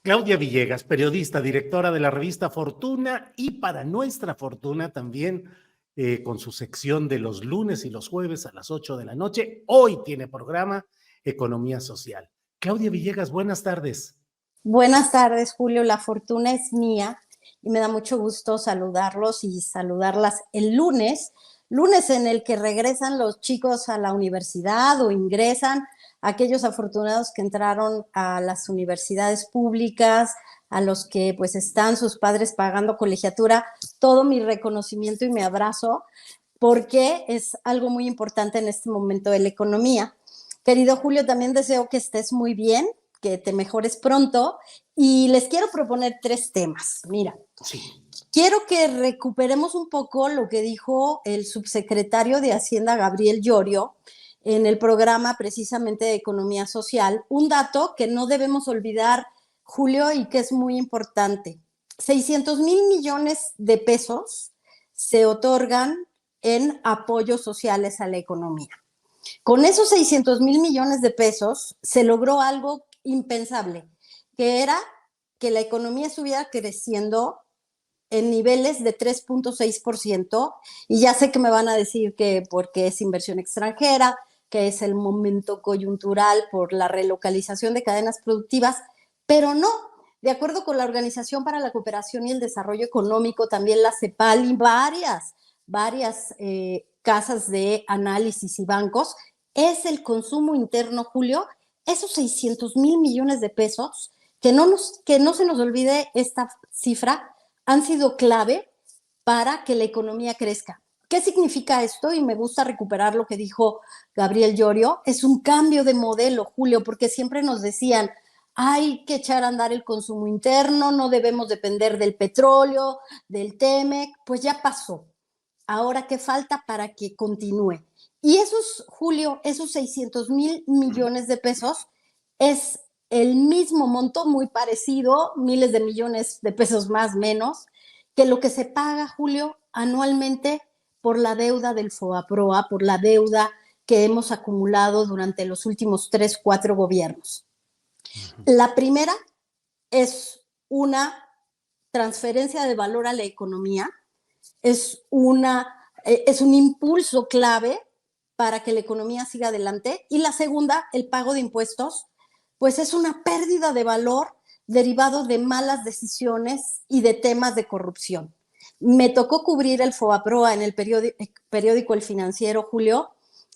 Claudia Villegas, periodista, directora de la revista Fortuna y para nuestra fortuna también con su sección de los lunes y los jueves a las 8 de la noche. Hoy tiene programa Economía Social. Claudia Villegas, buenas tardes. Buenas tardes, Julio. La fortuna es mía y me da mucho gusto saludarlos y saludarlas el lunes en el que regresan los chicos a la universidad o ingresan aquellos afortunados que entraron a las universidades públicas, a los que pues están sus padres pagando colegiatura. Todo mi reconocimiento y mi abrazo, porque es algo muy importante en este momento de la economía. Querido Julio, también deseo que estés muy bien, que te mejores pronto, y les quiero proponer 3 temas. Mira, sí. Quiero que recuperemos un poco lo que dijo el subsecretario de Hacienda, Gabriel Llorio, en el programa precisamente de Economía Social, un dato que no debemos olvidar, Julio, y que es muy importante. 600,000 millones de pesos se otorgan en apoyos sociales a la economía. Con esos 600,000 millones de pesos se logró algo impensable, que era que la economía estuviera creciendo en niveles de 3.6%, y ya sé que me van a decir que porque es inversión extranjera, que es el momento coyuntural por la relocalización de cadenas productivas, pero no. De acuerdo con la Organización para la Cooperación y el Desarrollo Económico, también la CEPAL y varias casas de análisis y bancos, es el consumo interno, Julio, esos 600,000 millones de pesos, que no se nos olvide esta cifra, han sido clave para que la economía crezca. ¿Qué significa esto? Y me gusta recuperar lo que dijo Gabriel Llorio. Es un cambio de modelo, Julio, porque siempre nos decían, hay que echar a andar el consumo interno, no debemos depender del petróleo, del TEMEC. Pues ya pasó. Ahora, ¿qué falta para que continúe? Y esos, Julio, esos 600,000 millones de pesos es el mismo monto, muy parecido, miles de millones de pesos más menos, que lo que se paga, Julio, anualmente por la deuda del FOBAPROA, por la deuda que hemos acumulado durante los últimos 3, 4 gobiernos. La primera es una transferencia de valor a la economía, es un impulso clave para que la economía siga adelante. Y la segunda, el pago de impuestos, pues es una pérdida de valor derivado de malas decisiones y de temas de corrupción. Me tocó cubrir el FOBAPROA en el periódico El Financiero, Julio,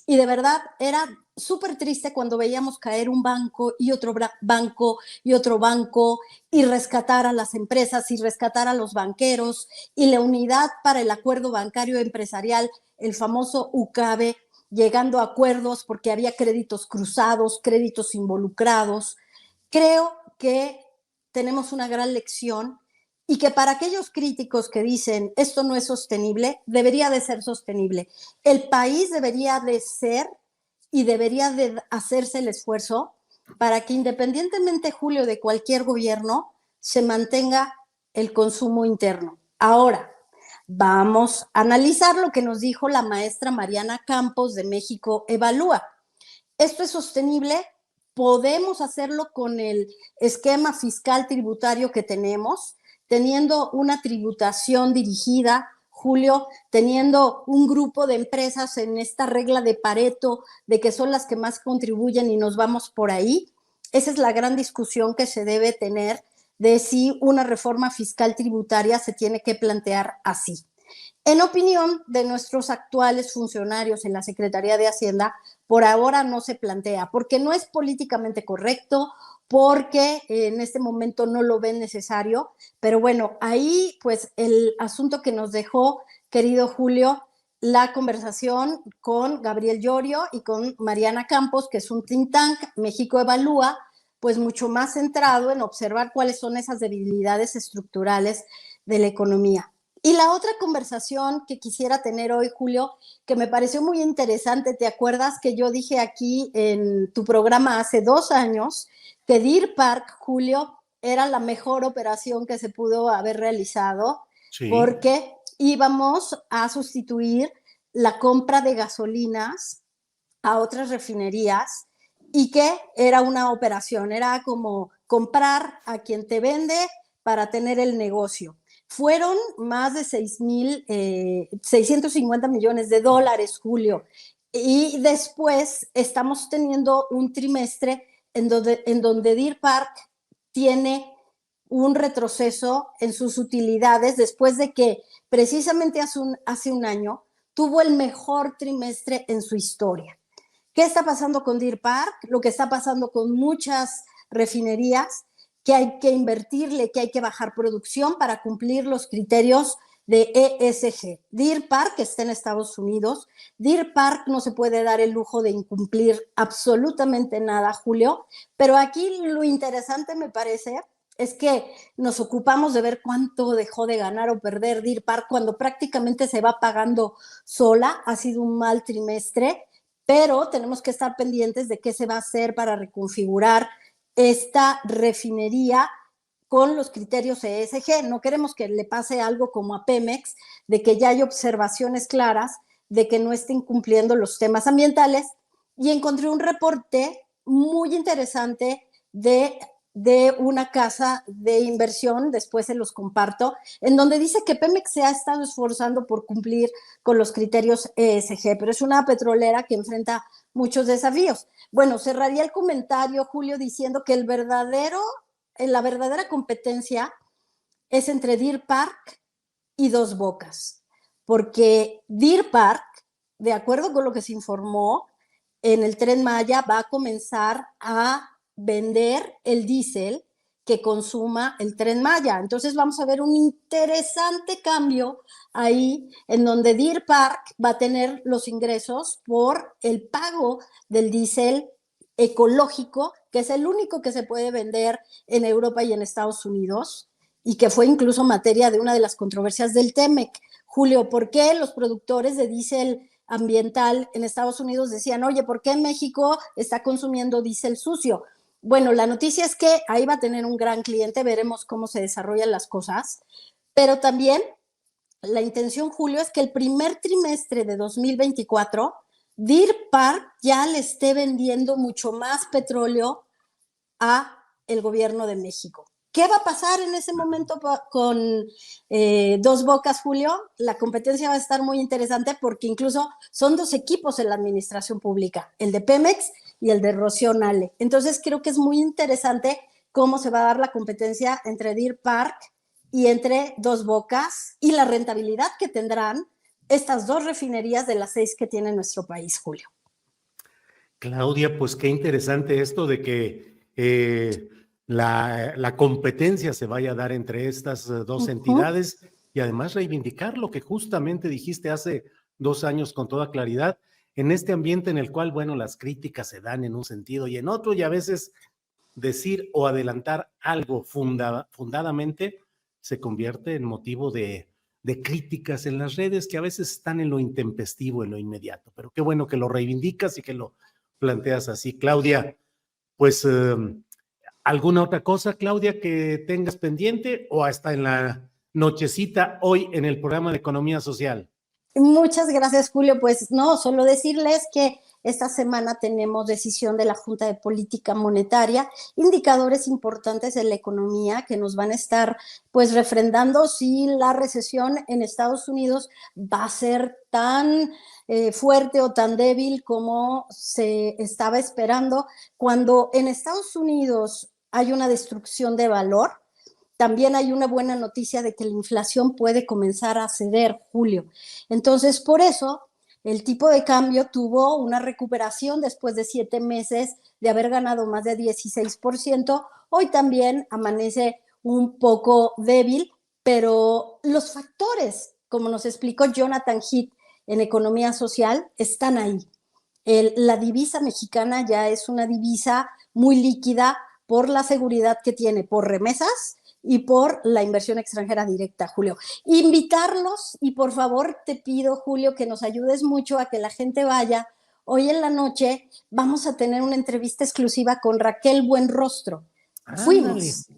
y de verdad era súper triste cuando veíamos caer un banco y otro banco y otro banco, y rescatar a las empresas y rescatar a los banqueros, y la Unidad para el Acuerdo Bancario Empresarial, el famoso UCABE, llegando a acuerdos porque había créditos cruzados, créditos involucrados. Creo que tenemos una gran lección, y que para aquellos críticos que dicen esto no es sostenible, debería de ser sostenible. El país debería de ser y debería de hacerse el esfuerzo para que, independientemente, Julio, de cualquier gobierno, se mantenga el consumo interno. Ahora, vamos a analizar lo que nos dijo la maestra Mariana Campos de México Evalúa. ¿Esto es sostenible? ¿Podemos hacerlo con el esquema fiscal tributario que tenemos, teniendo una tributación dirigida, Julio, teniendo un grupo de empresas en esta regla de Pareto, de que son las que más contribuyen y nos vamos por ahí? Esa es la gran discusión que se debe tener, de si una reforma fiscal tributaria se tiene que plantear así. En opinión de nuestros actuales funcionarios en la Secretaría de Hacienda, por ahora no se plantea, porque no es políticamente correcto, porque en este momento no lo ven necesario. Pero bueno, ahí pues el asunto que nos dejó, querido Julio, la conversación con Gabriel Llorio y con Mariana Campos, que es un think tank, México Evalúa, pues mucho más centrado en observar cuáles son esas debilidades estructurales de la economía. Y la otra conversación que quisiera tener hoy, Julio, que me pareció muy interesante, ¿te acuerdas que yo dije aquí en tu programa hace 2 años que Deer Park, Julio, era la mejor operación que se pudo haber realizado? Sí. Porque íbamos a sustituir la compra de gasolinas a otras refinerías, y que era una operación, era como comprar a quien te vende para tener el negocio. Fueron más de 650 millones de dólares, Julio. Y después estamos teniendo un trimestre en donde Deer Park tiene un retroceso en sus utilidades después de que precisamente hace un año tuvo el mejor trimestre en su historia. ¿Qué está pasando con Deer Park? Lo que está pasando con muchas refinerías, que hay que invertirle, que hay que bajar producción para cumplir los criterios de ESG. Deer Park está en Estados Unidos. Deer Park no se puede dar el lujo de incumplir absolutamente nada, Julio, pero aquí lo interesante me parece es que nos ocupamos de ver cuánto dejó de ganar o perder Deer Park cuando prácticamente se va pagando sola. Ha sido un mal trimestre, pero tenemos que estar pendientes de qué se va a hacer para reconfigurar esta refinería con los criterios ESG. No queremos que le pase algo como a Pemex, de que ya hay observaciones claras de que no estén cumpliendo los temas ambientales. Y encontré un reporte muy interesante de una casa de inversión, después se los comparto, en donde dice que Pemex se ha estado esforzando por cumplir con los criterios ESG, pero es una petrolera que enfrenta muchos desafíos. Bueno, cerraría el comentario, Julio, diciendo que la verdadera competencia es entre Deer Park y Dos Bocas, porque Deer Park, de acuerdo con lo que se informó, en el Tren Maya va a comenzar a vender el diésel que consuma el Tren Maya. Entonces vamos a ver un interesante cambio ahí en donde Deer Park va a tener los ingresos por el pago del diésel ecológico, que es el único que se puede vender en Europa y en Estados Unidos, y que fue incluso materia de una de las controversias del TEMEC. Julio, ¿por qué los productores de diésel ambiental en Estados Unidos decían, oye, ¿por qué México está consumiendo diésel sucio? Bueno, la noticia es que ahí va a tener un gran cliente, veremos cómo se desarrollan las cosas, pero también la intención, Julio, es que el primer trimestre de 2024, Deer Park ya le esté vendiendo mucho más petróleo a el gobierno de México. ¿Qué va a pasar en ese momento con Dos Bocas, Julio? La competencia va a estar muy interesante porque incluso son dos equipos en la administración pública, el de Pemex y el de Rocío Nale. Entonces creo que es muy interesante cómo se va a dar la competencia entre Deer Park y entre Dos Bocas y la rentabilidad que tendrán estas dos refinerías de las 6 que tiene nuestro país, Julio. Claudia, pues qué interesante esto de que la competencia se vaya a dar entre estas dos entidades y además reivindicar lo que justamente dijiste hace 2 años con toda claridad, en este ambiente en el cual, bueno, las críticas se dan en un sentido y en otro, y a veces decir o adelantar algo fundadamente se convierte en motivo de críticas en las redes que a veces están en lo intempestivo, en lo inmediato. Pero qué bueno que lo reivindicas y que lo planteas así. Claudia, pues, ¿alguna otra cosa, Claudia, que tengas pendiente o hasta en la nochecita hoy en el programa de Economía Social? Muchas gracias, Julio. Pues no, solo decirles que esta semana tenemos decisión de la Junta de Política Monetaria, indicadores importantes de la economía que nos van a estar pues refrendando si la recesión en Estados Unidos va a ser tan fuerte o tan débil como se estaba esperando. Cuando en Estados Unidos hay una destrucción de valor, también hay una buena noticia de que la inflación puede comenzar a ceder, Julio. Entonces, por eso, el tipo de cambio tuvo una recuperación después de 7 meses de haber ganado más de 16%. Hoy también amanece un poco débil, pero los factores, como nos explicó Jonathan Heath en Economía Social, están ahí. La divisa mexicana ya es una divisa muy líquida por la seguridad que tiene, por remesas y por la inversión extranjera directa, Julio. Invitarlos y por favor te pido, Julio, que nos ayudes mucho a que la gente vaya. Hoy en la noche vamos a tener una entrevista exclusiva con Raquel Buenrostro. Ándale. Fuimos.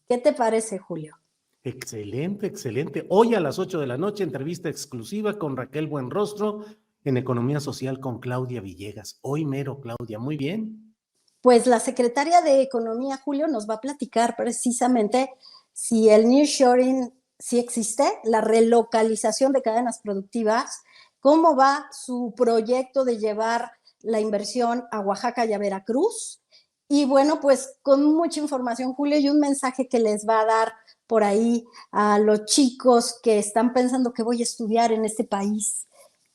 ¿Qué te parece, Julio? Excelente, excelente. Hoy a las 8 de la noche, entrevista exclusiva con Raquel Buenrostro en Economía Social con Claudia Villegas. Hoy mero, Claudia, muy bien. pues la secretaria de Economía, Julio, nos va a platicar precisamente si el nearshoring sí existe, la relocalización de cadenas productivas, cómo va su proyecto de llevar la inversión a Oaxaca y a Veracruz. Y bueno, pues con mucha información, Julio, y un mensaje que les va a dar por ahí a los chicos que están pensando qué voy a estudiar en este país,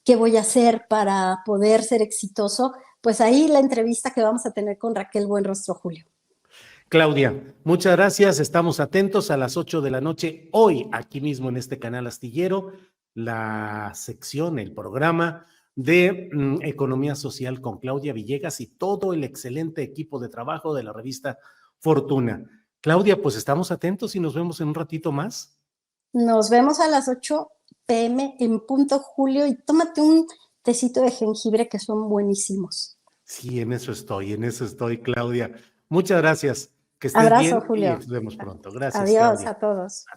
qué voy a hacer para poder ser exitoso. Pues ahí la entrevista que vamos a tener con Raquel Buenrostro, Julio. Claudia, muchas gracias. Estamos atentos a las 8 de la noche, hoy, aquí mismo en este canal astillero, la sección, el programa de Economía Social con Claudia Villegas y todo el excelente equipo de trabajo de la revista Fortuna. Claudia, pues estamos atentos y nos vemos en un ratito más. Nos vemos a las 8 p.m. en punto, Julio, y tómate un tecito de jengibre que son buenísimos. Sí, en eso estoy, Claudia. Muchas gracias. Que estés Abrazo, bien y Julio. nos vemos pronto. Gracias, Adiós Claudia. a todos. Hasta